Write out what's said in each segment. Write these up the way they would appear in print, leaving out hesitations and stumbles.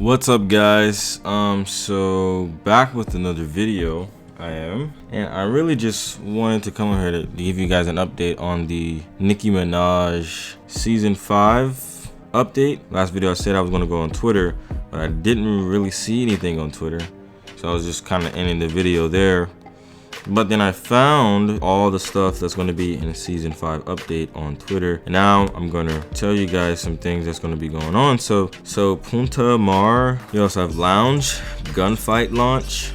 What's up, guys? So back with another video. And I really just wanted to come here to give you guys an update on the Nicki Minaj season 5 update. Last video I said I was gonna go on Twitter, but I didn't really see anything on Twitter, so I was just kind of ending the video there. But then I found all the stuff that's going to be in a season 5 update on Twitter. And now I'm going to tell you guys some things that's going to be going on. So Punta Mar, you also have Lounge, Gunfight launch,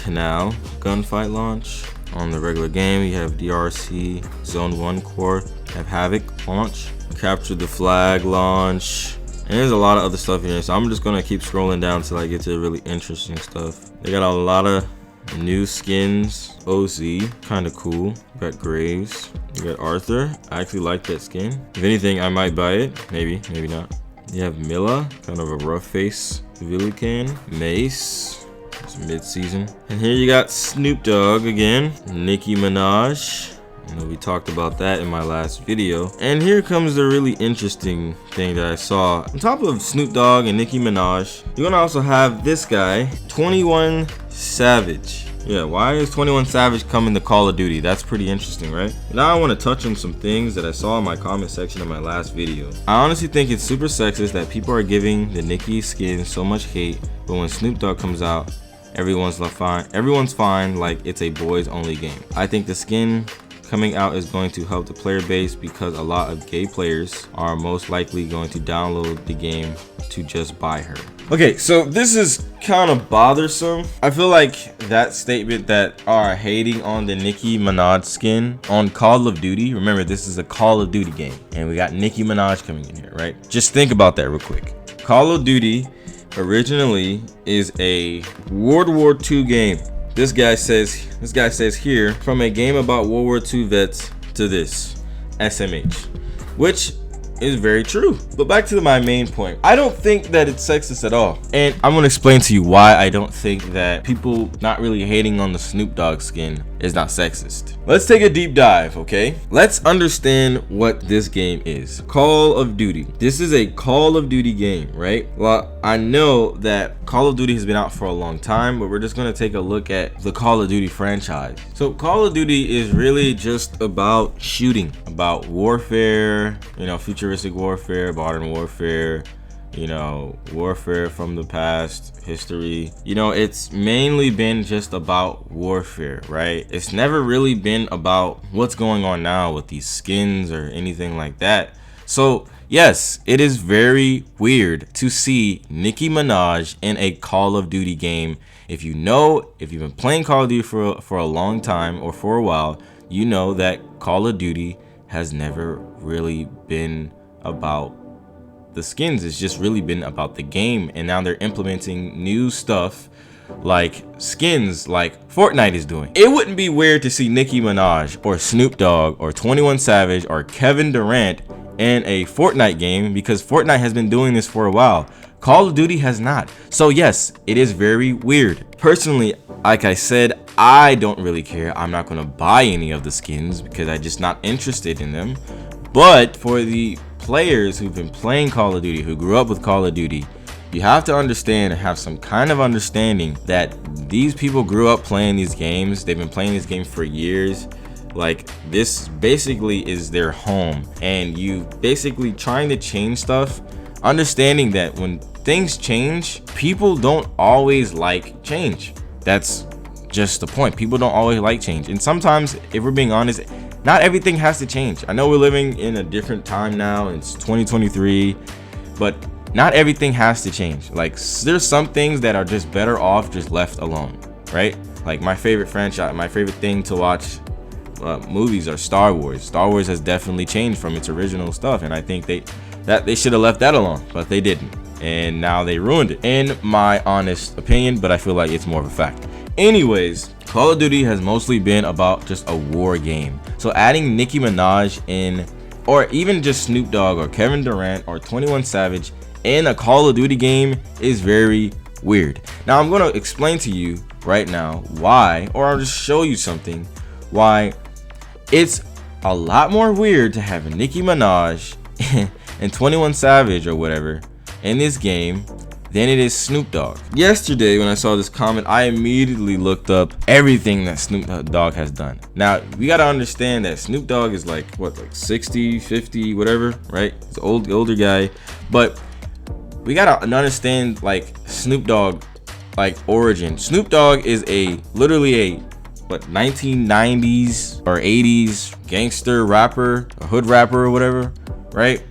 Canal, Gunfight launch. On the regular game, you have DRC, Zone 1 core, have Havoc launch, Capture the Flag launch. And there's a lot of other stuff here. So I'm just going to keep scrolling down until I get to the really interesting stuff. They got a lot of new skins. OZ, kind of cool. You got Graves, you got Arthur. I actually like that skin. If anything, I might buy it. Maybe not. You have Milla, kind of a rough face Villican. Mace, it's mid-season. And here you got Snoop Dogg again. Nicki Minaj. We talked about that in my last video. And here comes the really interesting thing that I saw. On top of Snoop Dogg and Nicki Minaj, you're gonna also have this guy, 21 Savage. Yeah, why is 21 Savage coming to Call of Duty? That's pretty interesting, right? Now I want to touch on some things that I saw in my comment section in my last video. I honestly think it's super sexist that people are giving the Nicki skin so much hate, but when Snoop Dogg comes out, everyone's fine like it's a boys only game. I think the skin coming out is going to help the player base because a lot of gay players are most likely going to download the game to just buy her. Okay, so this is kind of bothersome. I feel like that statement that are hating on the Nicki Minaj skin on Call of Duty. Remember, this is a Call of Duty game and we got Nicki Minaj coming in here, right? Just think about that real quick. Call of Duty originally is a World War II game. This guy says here, from a game about World War II vets to this, SMH, which is very true. But back to my main point. I don't think that it's sexist at all. And I'm gonna explain to you why I don't think that people not really hating on the Snoop Dogg skin is not sexist. Let's take a deep dive, okay? Let's understand what this game is. Call of Duty. This is a Call of Duty game, right? Well, I know that Call of Duty has been out for a long time, but we're just gonna take a look at the Call of Duty franchise. So Call of Duty is really just about shooting, about warfare, futuristic warfare, modern warfare, warfare from the past, history. It's mainly been just about warfare, right? It's never really been about what's going on now with these skins or anything like that. So yes, it is very weird to see Nicki Minaj in a Call of Duty game. If you've been playing Call of Duty for a long time or for a while, you know that Call of Duty has never really been about the skins. It's just really been about the game, and now they're implementing new stuff like skins like Fortnite is doing. It wouldn't be weird to see Nicki Minaj or Snoop Dogg or 21 Savage or Kevin Durant in a Fortnite game because Fortnite has been doing this for a while. Call of Duty has not. So yes, it is very weird. Personally, like I said, I don't really care. I'm not gonna buy any of the skins because I'm just not interested in them. But for the players who've been playing Call of Duty, who grew up with Call of Duty, you have to understand and have some kind of understanding that these people grew up playing these games. They've been playing these games for years. Like, this basically is their home, and you basically trying to change stuff, understanding that when things change, people don't always like change. That's just the point. People don't always like change, and sometimes, if we're being honest, not everything has to change. I know we're living in a different time now, it's 2023, but not everything has to change. Like, there's some things that are just better off just left alone, right? Like, my favorite franchise, my favorite thing to watch movies are Star Wars. Star Wars has definitely changed from its original stuff, and I think they should have left that alone, but they didn't, and now they ruined it, in my honest opinion, but I feel like it's more of a fact. Anyways, Call of Duty has mostly been about just a war game. So adding Nicki Minaj in, or even just Snoop Dogg or Kevin Durant or 21 Savage in a Call of Duty game is very weird. Now I'm going to explain to you right now why, or I'll just show you something, why it's a lot more weird to have Nicki Minaj and 21 Savage or whatever in this game than it is Snoop Dogg. Yesterday, when I saw this comment, I immediately looked up everything that Snoop Dogg has done. Now, we gotta understand that Snoop Dogg is like, what, like 60, 50, whatever, right? He's an older guy. But we gotta understand, like, Snoop Dogg, like, origin. Snoop Dogg is literally a 1990s or 80s gangster rapper, a hood rapper or whatever, right?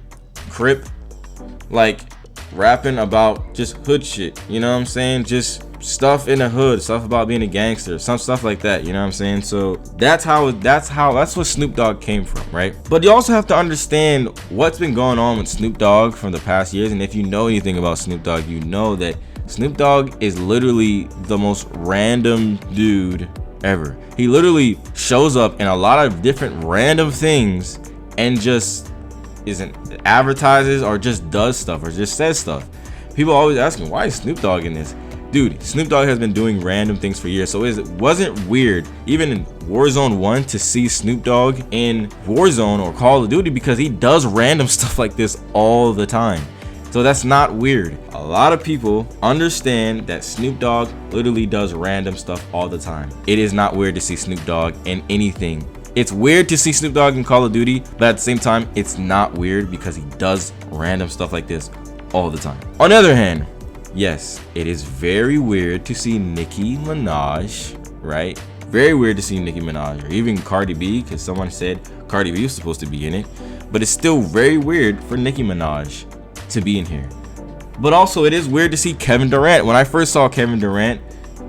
Crip, like, rapping about just hood shit, you know what I'm saying? Just stuff in the hood, stuff about being a gangster, some stuff like that, you know what I'm saying? So that's what Snoop Dogg came from, right? But you also have to understand what's been going on with Snoop Dogg from the past years. And if you know anything about Snoop Dogg, you know that Snoop Dogg is literally the most random dude ever. He literally shows up in a lot of different random things and just advertises or just does stuff or just says stuff. People always asking, why is Snoop Dogg in this? Dude, Snoop Dogg has been doing random things for years, so it wasn't weird even in Warzone 1 to see Snoop Dogg in Warzone or Call of Duty, because he does random stuff like this all the time. So that's not weird. A lot of people understand that Snoop Dogg literally does random stuff all the time. It is not weird to see Snoop Dogg in anything. It's weird to see Snoop Dogg in Call of Duty, but at the same time, it's not weird because he does random stuff like this all the time. On the other hand, yes, it is very weird to see Nicki Minaj, right? Very weird to see Nicki Minaj, or even Cardi B, because someone said Cardi B was supposed to be in it. But it's still very weird for Nicki Minaj to be in here. But also, it is weird to see Kevin Durant. When I first saw Kevin Durant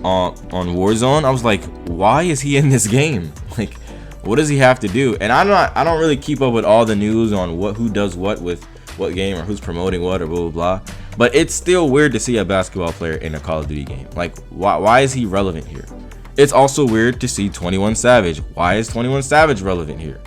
on Warzone, I was like, why is he in this game? Like, what does he have to do? And I don't really keep up with all the news on who does what with what game or who's promoting what or blah blah blah. But it's still weird to see a basketball player in a Call of Duty game. Like, why is he relevant here? It's also weird to see 21 Savage. Why is 21 Savage relevant here?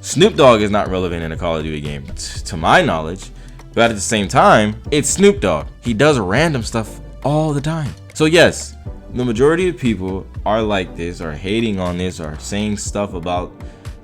Snoop Dogg is not relevant in a Call of Duty game, to my knowledge. But at the same time, it's Snoop Dogg. He does random stuff all the time. So yes, the majority of people are like this, or hating on this, or saying stuff about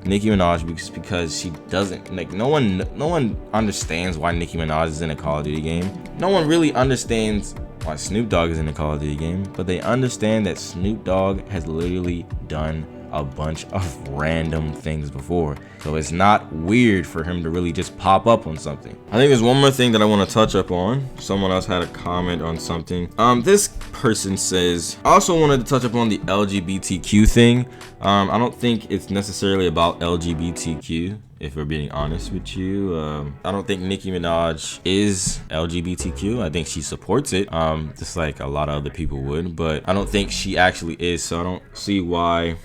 Nicki Minaj because she doesn't, like, no one understands why Nicki Minaj is in a Call of Duty game. No one really understands why Snoop Dogg is in a Call of Duty game, but they understand that Snoop Dogg has literally done a bunch of random things before, so it's not weird for him to really just pop up on something. I think there's one more thing that I want to touch up on. Someone else had a comment on something. This person says, I also wanted to touch up on the LGBTQ thing. I don't think it's necessarily about LGBTQ, if we're being honest with you. I don't think Nicki Minaj is LGBTQ. I think she supports it, just like a lot of other people would, but I don't think she actually is, so I don't see why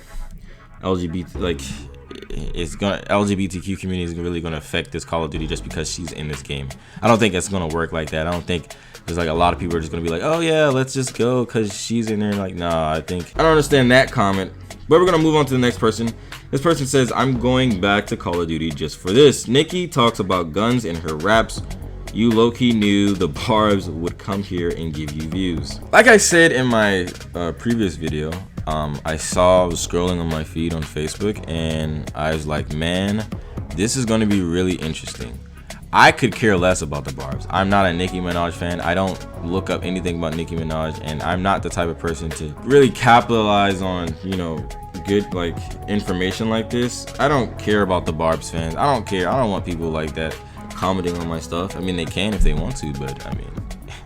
LGBTQ community is really gonna affect this Call of Duty just because she's in this game. I don't think it's gonna work like that. I don't think there's like a lot of people are just gonna be like, oh yeah, let's just go because she's in there. Like, nah, I don't understand that comment. But we're gonna move on to the next person. This person says, I'm going back to Call of Duty just for this. Nicki talks about guns in her raps. You low-key knew the barbs would come here and give you views. Like I said in my previous video, I was scrolling on my feed on Facebook and I was like, man, this is going to be really interesting. I could care less about the barbs. I'm not a Nicki Minaj fan. I don't look up anything about Nicki Minaj, and I'm not the type of person to really capitalize on, good like information like this. I don't care about the barbs fans. I don't care. I don't want people like that commenting on my stuff. I mean, they can if they want to, but I mean,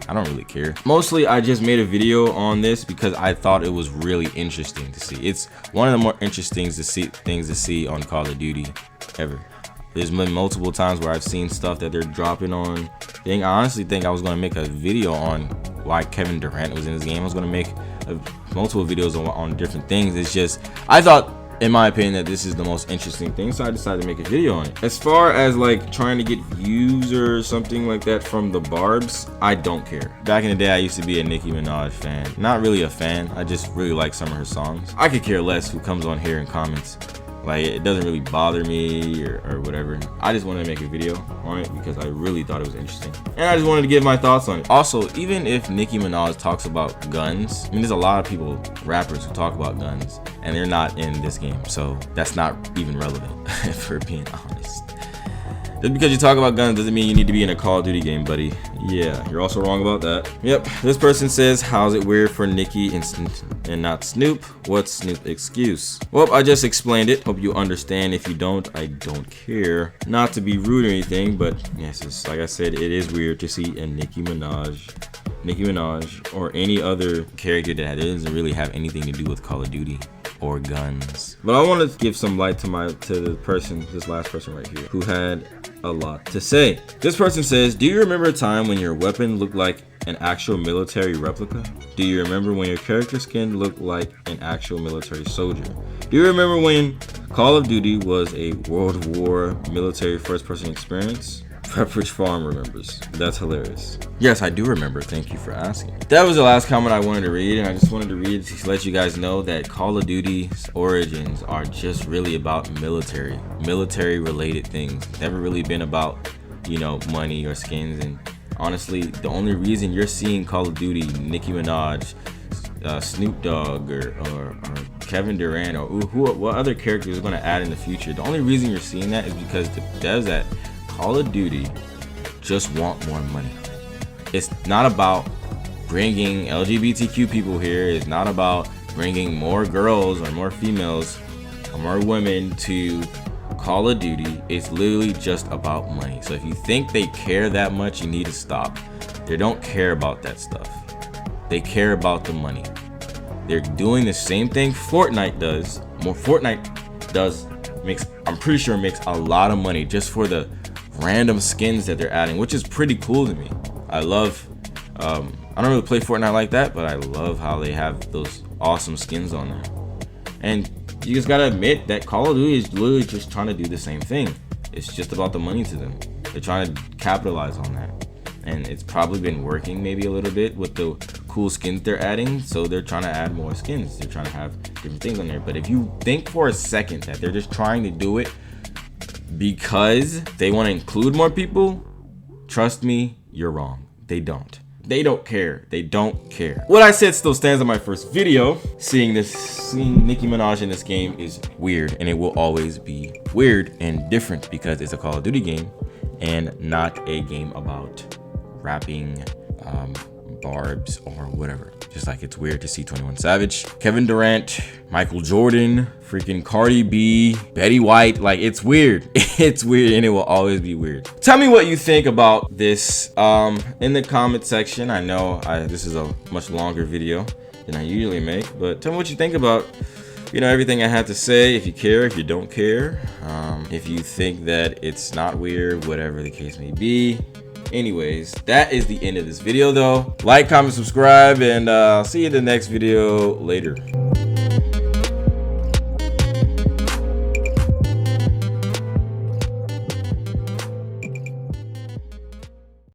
I don't really care. Mostly, I just made a video on this because I thought it was really interesting to see. It's one of the more interesting things to see on Call of Duty ever. There's been multiple times where I've seen stuff that they're dropping on thing. I honestly think I was gonna make a video on why Kevin Durant was in this game. I was gonna make multiple videos on different things. It's just, I thought, in my opinion, that this is the most interesting thing, so I decided to make a video on it. As far as like trying to get views or something like that from the barbs, I don't care. Back in the day, I used to be a Nicki Minaj fan. Not really a fan, I just really like some of her songs. I could care less who comes on here and comments. Like, it doesn't really bother me or whatever. I just wanted to make a video on it because I really thought it was interesting. And I just wanted to give my thoughts on it. Also, even if Nicki Minaj talks about guns, I mean, there's a lot of people, rappers, who talk about guns, and they're not in this game. So that's not even relevant, for being honest. Just because you talk about guns doesn't mean you need to be in a Call of Duty game, buddy. Yeah, you're also wrong about that. Yep, this person says, how's it weird for Nicki and not Snoop? What's Snoop's excuse? Well, I just explained it. Hope you understand. If you don't, I don't care. Not to be rude or anything, but yes, it's, like I said, it is weird to see a Nicki Minaj or any other character that doesn't really have anything to do with Call of Duty or guns. But I want to give some light to this last person right here, who had a lot to say. This person says, do you remember a time when your weapon looked like an actual military replica? Do you remember when your character skin looked like an actual military soldier? Do you remember when Call of Duty was a World War military first-person experience? Pepperidge Farm remembers. That's hilarious. Yes, I do remember. Thank you for asking. That was the last comment I wanted to read, and I just wanted to read to let you guys know that Call of Duty's origins are just really about military related things. Never really been about, you know, money or skins. And honestly, the only reason you're seeing Call of Duty, Nicki Minaj, Snoop Dogg, or Kevin Durant, or what other characters are going to add in the future, the only reason you're seeing that is because the devs at Call of Duty just want more money. It's not about bringing LGBTQ people here. It's not about bringing more girls or more females or more women to Call of Duty. It's literally just about money. So if you think they care that much, you need to stop. They don't care about that stuff. They care about the money. They're doing the same thing Fortnite does. I'm pretty sure makes a lot of money just for the random skins that they're adding, which is pretty cool to me. I love I don't really play Fortnite like that, but I love how they have those awesome skins on there. And you just gotta admit that Call of Duty is literally just trying to do the same thing. It's just about the money to them. They're trying to capitalize on that, and it's probably been working maybe a little bit with the cool skins they're adding, so they're trying to add more skins. They're trying to have different things on there. But if you think for a second that they're just trying to do it because they want to include more people, trust me, you're wrong. They don't care. They don't care. What I said still stands on my first video. Seeing Nicki Minaj in this game is weird, and it will always be weird and different because it's a Call of Duty game and not a game about rapping, barbs, or whatever. Just like it's weird to see 21 Savage, Kevin Durant, Michael Jordan, freaking Cardi B, Betty White. Like, it's weird. It's weird, and it will always be weird. Tell me what you think about this in the comment section. I know this is a much longer video than I usually make, but tell me what you think about, you know, everything I had to say. If you care, if you don't care, if you think that it's not weird, whatever the case may be. Anyways, that is the end of this video though. Like, comment, subscribe, and I'll see you in the next video later.